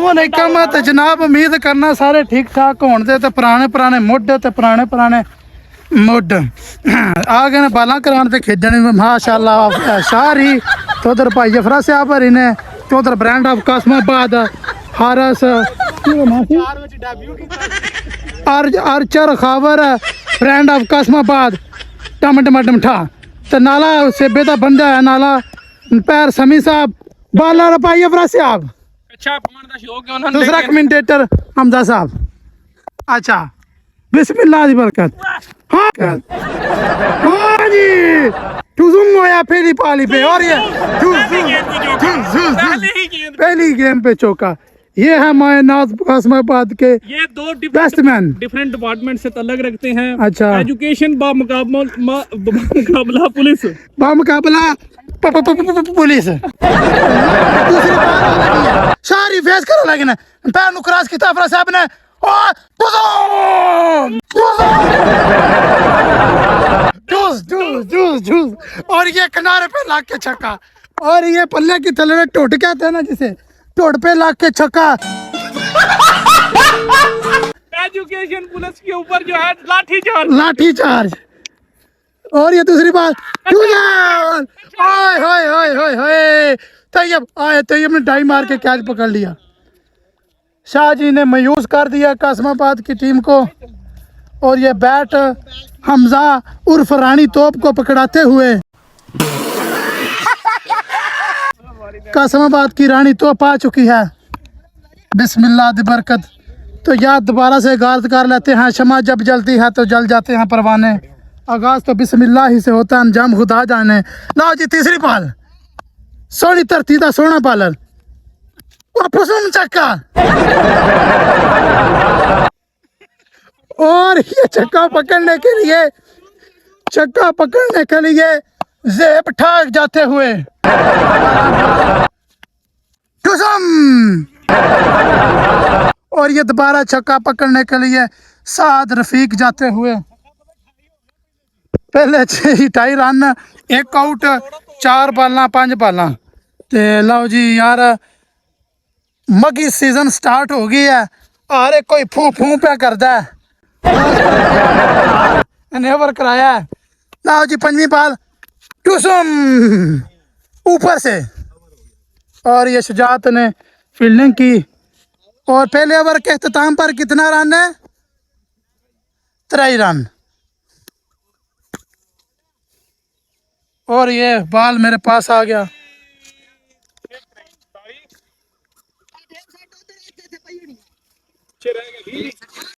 अस्सलामुअलैकुम ते जनाब उम्मीद करना सारे ठीक ठाक होने दे ते पुराने पुराने मुड ते पुराने पुराने मुड आ गए बाला करान ते खेजन माशाअल्लाह शाहरी तो उधर भाई जफरा साहब हरी ने तो उधर ब्रांड ऑफ कासमाबाद हारस आर्चर खावर ब्रांड ऑफ कासमाबाद टम टम टमठा ते नाला सेबे दा बंदा है नाला पैर समी साहब बाला भाई जफरा साहब अच्छा पान का शौक है उन्होंने दूसरा कमेंटेटर हमजा साहब अच्छा बिस्मिल्लाह दी बरकत हाँ हाँ जी टुजुम होया पहली पाली पे और ये पहली गेम पे चौका ये है मायनाज कासमाबाद के ये दो बैट्समैन डिफरेंट डिपार्टमेंट से अलग रखते हैं। अच्छा एजुकेशन बामुकाबला पुलिस बामुकाबला पुलिस सारी फेस करो लगे ना पैर नु क्रॉस किया फरा साहब ने और जूस और ये किनारे पे लाग के छक्का और ये पल्ले की थले में टोट कहते हैं ना जिसे टोट पे लाग के छक्का। एजुकेशन पुलिस के ऊपर जो है लाठी चार्ज और ये दूसरी बात तैयब आए तैयब ने डाई मार के कैच पकड़ लिया। शाह जी ने मायूस कर दिया कासमाबाद की टीम को और ये बैट हमजा उर्फ रानी तोप को पकड़ाते हुए कासमाबाद की रानी तोप आ चुकी है। बिस्मिल्लाह दी बरकत। तो याद दोबारा से आगाज कर लेते हैं। शमा जब जलती है तो जल जाते हैं परवाने। आगाज तो बिस्मिल्लाह ही से होता है, अंजाम खुदा जाने। लाओ जी तीसरी पाल सोनी धरती का सोना पालर चक्का और ये चक्का पकड़ने के लिए जेब ठाक जाते हुए और ये दोबारा छक्का पकड़ने के लिए साद रफीक जाते हुए पहले 28 रन 1 आउट 4 बाला 5 बाला। ते लो जी यार मगी सीजन स्टार्ट हो गई है। अरे कोई फू फू पे करता है नेवर कराया है। लो जी 5वीं बाल टूसुम ऊपर से और ये शुजात ने फील्डिंग की और पहले ओवर के अख्ताम पर कितना रन है 3 रन और ये बाल मेरे पास आ गया।